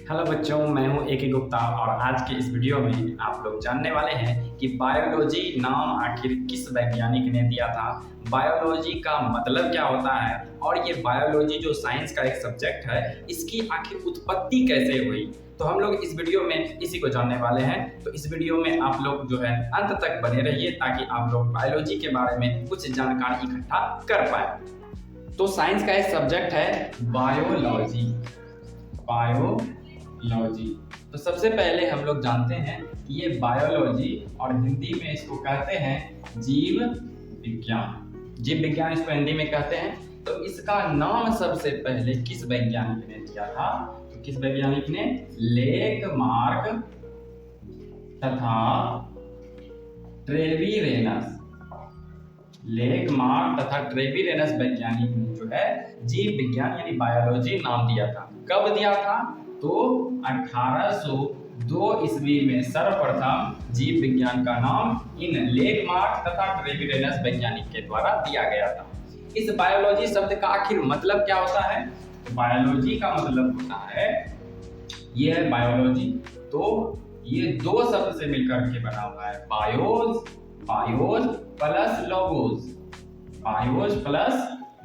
Hello बच्चों, मैं हूं ए के गुप्ता और आज के इस वीडियो में आप लोग जानने वाले हैं कि बायोलॉजी नाम आखिर किस वैज्ञानिक ने दिया था, बायोलॉजी का मतलब क्या होता है और ये बायोलॉजी जो साइंस का एक सब्जेक्ट है इसकी आखिर उत्पत्ति कैसे हुई। तो हम लोग इस वीडियो में इसी को जानने वाले हैं। तो इस वीडियो में आप लोग जो है अंत तक बने रहिए ताकि आप लोग बायोलॉजी के बारे में कुछ जानकारी इकट्ठा कर पाए। तो साइंस का एक सब्जेक्ट है बायोलॉजी। तो सबसे पहले हम लोग जानते हैं कि ये बायोलॉजी और हिंदी में इसको कहते हैं जीव विज्ञान इसको हिंदी में कहते हैं। तो इसका नाम सबसे पहले किस वैज्ञानिक ने दिया था? तो किस वैज्ञानिक ने? लेकमार्क तथा ट्रेविरेनस वैज्ञानिक ने जो है जीव विज्ञान यानी बायोलॉजी नाम दिया था। कब दिया था? तो 1802 ईस्वी में सर्वप्रथम जीव विज्ञान का नाम इन लेकमार्क तथा ट्रेविरेनस वैज्ञानिक के द्वारा दिया गया था। इस बायोलॉजी शब्द का आखिर मतलब क्या होता है? तो बायोलॉजी का मतलब होता है, ये है बायोलॉजी, तो ये दो शब्द से मिलकर के बना हुआ है, बायोस प्लस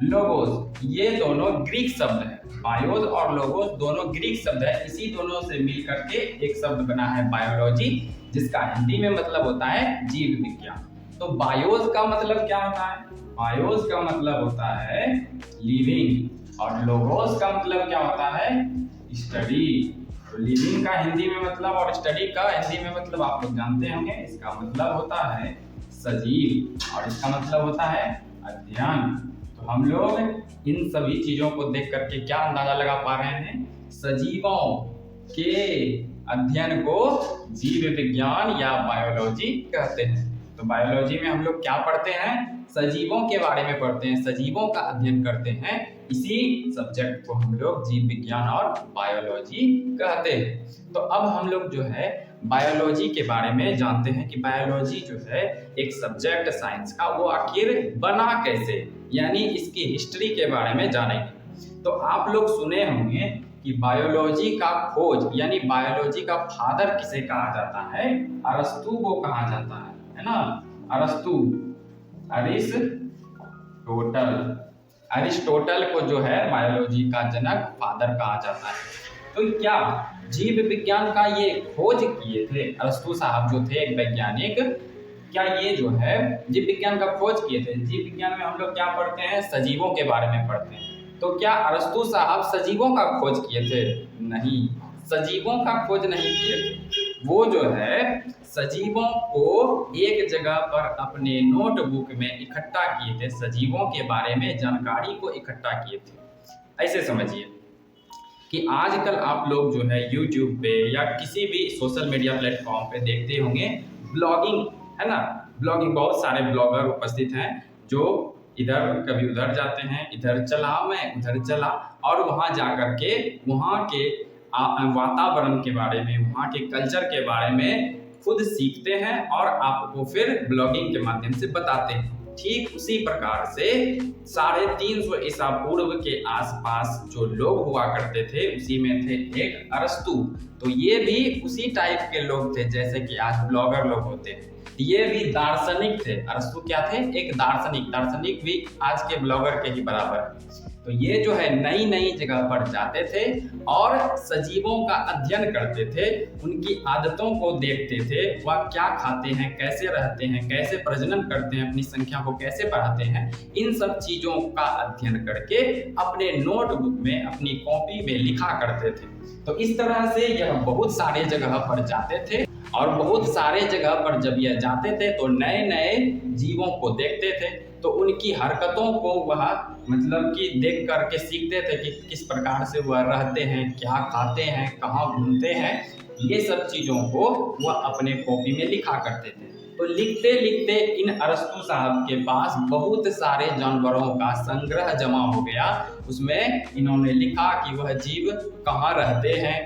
लोगोस। ये दोनों ग्रीक शब्द है, बायोस और लोगोस दोनों ग्रीक शब्द है। इसी दोनों से मिलकर के एक शब्द बना है बायोलॉजी, जिसका हिंदी में मतलब होता है जीव विज्ञान। तो बायोस का मतलब क्या होता है? बायोस का मतलब होता है लिविंग और लोगोस का मतलब क्या होता है? स्टडी। तो लिविंग का हिंदी में मतलब और स्टडी का हिंदी में मतलब आप लोग जानते होंगे। इसका मतलब होता है सजीव और इसका मतलब होता है अध्ययन। तो हम लोग इन सभी चीजों को देख करके क्या अंदाजा लगा पा रहे हैं? सजीवों के अध्ययन को जीव विज्ञान या बायोलॉजी कहते हैं। तो बायोलॉजी में हम लोग क्या पढ़ते हैं? सजीवों के बारे में पढ़ते हैं, सजीवों का अध्ययन करते हैं। इसी सब्जेक्ट को हम लोग जीव विज्ञान और बायोलॉजी कहते हैं। तो अब हम लोग जो है बायोलॉजी के बारे में जानते हैं कि बायोलॉजी जो है एक सब्जेक्ट साइंस का, वो आखिर बना कैसे, यानी इसकी हिस्ट्री के बारे में जानेंगे। तो आप लोग सुने होंगे कि बायोलॉजी का खोज यानी बायोलॉजी का फादर किसे कहा जाता है? अरस्तु को कहा जाता है ना? अरिस्टोटल को जो है बायोलॉजी का जनक फादर कहा जाता है। तो क्या जीव विज्ञान का ये खोज किए थे अरस्तु साहब जो थे एक वैज्ञानिक, क्या ये जो है जीव विज्ञान का खोज किए थे? जीव विज्ञान में हम लोग क्या पढ़ते हैं? सजीवों के बारे में पढ़ते हैं। तो क्या अरस्तु साहब सजीवों का खोज किए थे? नहीं, सजीवों का खोज नहीं किए थे। वो जो है सजीवों को एक जगह पर अपने नोटबुक में इकट्ठा किए थे, सजीवों के बारे में जानकारी को इकट्ठा किए थे। ऐसे समझिए कि आजकल आप लोग जो है YouTube पे या किसी भी सोशल मीडिया प्लेटफॉर्म पे देखते होंगे ब्लॉगिंग, है ना? ब्लॉगिंग, बहुत सारे ब्लॉगर उपस्थित हैं जो इधर कभी उधर जाते हैं, इधर चला मैं उधर चला, और वहाँ जाकर के वहाँ के वातावरण के बारे में, वहाँ के कल्चर के बारे में खुद सीखते हैं और आपको फिर ब्लॉगिंग के माध्यम से बताते हैं। ठीक उसी प्रकार से 350 ईसा पूर्व के आसपास जो लोग हुआ करते थे, उसी में थे एक अरस्तु। तो ये भी उसी टाइप के लोग थे जैसे कि आज ब्लॉगर लोग होते हैं। ये भी दार्शनिक थे। अरस्तु क्या थे? एक दार्शनिक भी आज के ब्लॉगर के ही बराबर है। तो ये जो है नई नई जगह पर जाते थे और सजीवों का अध्ययन करते थे, उनकी आदतों को देखते थे, वह क्या खाते हैं, कैसे रहते हैं, कैसे प्रजनन करते हैं, अपनी संख्या को कैसे बढ़ाते हैं, इन सब चीजों का अध्ययन करके अपने नोटबुक में, अपनी कॉपी में लिखा करते थे। तो इस तरह से यह बहुत सारे जगह पर जाते थे और बहुत सारे जगह पर जब यह जाते थे तो नए नए जीवों को देखते थे, तो उनकी हरकतों को वह मतलब कि देख करके सीखते थे कि किस प्रकार से वह रहते हैं, क्या खाते हैं, कहाँ घूमते हैं। ये सब चीज़ों को वह अपने कॉपी में लिखा करते थे। तो लिखते लिखते इन अरस्तु साहब के पास बहुत सारे जानवरों का संग्रह जमा हो गया। उसमें इन्होंने लिखा कि वह जीव कहाँ रहते हैं,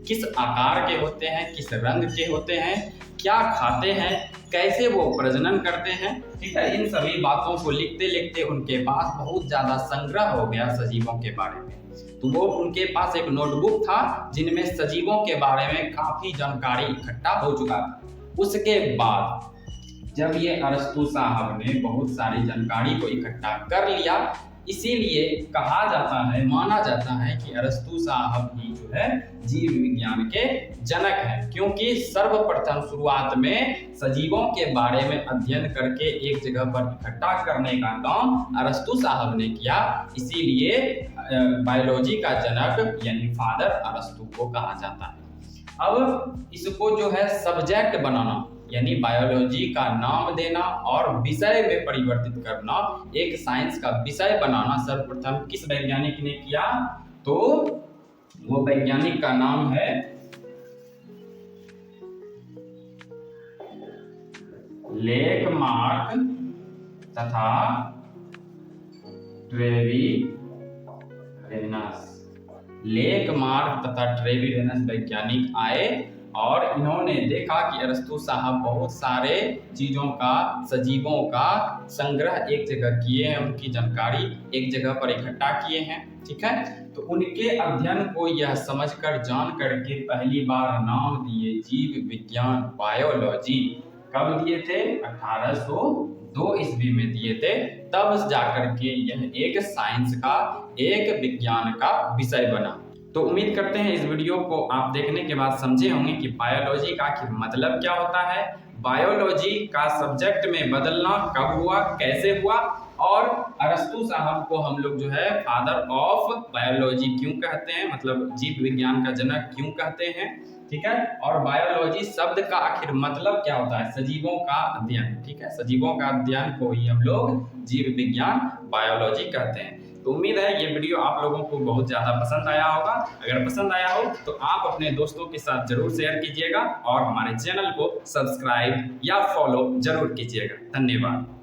किस आकार के होते हैं, किस रंग के होते हैं, क्या खाते हैं, कैसे वो प्रजनन करते हैं। ठीक है, इन सभी बातों को लिखते लिखते उनके पास बहुत ज़्यादा संग्रह हो गया सजीवों के बारे में। तो वो उनके पास एक नोटबुक था जिनमें सजीवों के बारे में काफी जानकारी इकट्ठा हो चुका था। उसके बाद जब ये अरस्तु साहब ने बहुत सारी जानकारी को इकट्ठा कर लिया, इसीलिए कहा जाता है, माना जाता है कि अरस्तु साहब ही जो है जीव विज्ञान के जनक हैं, क्योंकि सर्वप्रथम शुरुआत में सजीवों के बारे में अध्ययन करके एक जगह पर इकट्ठा करने का काम अरस्तु साहब ने किया। इसीलिए बायोलॉजी का जनक यानी फादर अरस्तु को कहा जाता है। अब इसको जो है सब्जेक्ट बनाना यानी बायोलॉजी का नाम देना और विषय में परिवर्तित करना, एक साइंस का विषय बनाना सर्वप्रथम किस वैज्ञानिक ने किया? तो वो वैज्ञानिक का नाम है लेकमार्क तथा ट्रेविरेनस। लेकमार्क तथा ट्रेविरेनस वैज्ञानिक आए और इन्होंने देखा कि अरस्तु साहब बहुत सारे चीज़ों का, सजीवों का संग्रह एक जगह किए हैं, उनकी जानकारी एक जगह पर इकट्ठा किए हैं। ठीक है, तो उनके अध्ययन को यह समझकर, जान करके पहली बार नाम दिए जीव विज्ञान, बायोलॉजी। कब दिए थे? 1802 ईस्वी में दिए थे। तब जाकर के यह एक साइंस का, एक विज्ञान का विषय बना। तो उम्मीद करते हैं इस वीडियो को आप देखने के बाद समझे होंगे कि बायोलॉजी का आखिर मतलब क्या होता है, बायोलॉजी का सब्जेक्ट में बदलना कब हुआ, कैसे हुआ, और अरस्तु साहब को हम लोग जो है फादर ऑफ बायोलॉजी क्यों कहते हैं, मतलब जीव विज्ञान का जनक क्यों कहते हैं। ठीक है, और बायोलॉजी शब्द का आखिर मतलब क्या होता है? सजीवों का अध्ययन। ठीक है, सजीवों का अध्ययन को ही हम लोग जीव विज्ञान, बायोलॉजी कहते हैं। तो उम्मीद है ये वीडियो आप लोगों को बहुत ज़्यादा पसंद आया होगा। अगर पसंद आया हो तो आप अपने दोस्तों के साथ जरूर शेयर कीजिएगा और हमारे चैनल को सब्सक्राइब या फॉलो जरूर कीजिएगा। धन्यवाद।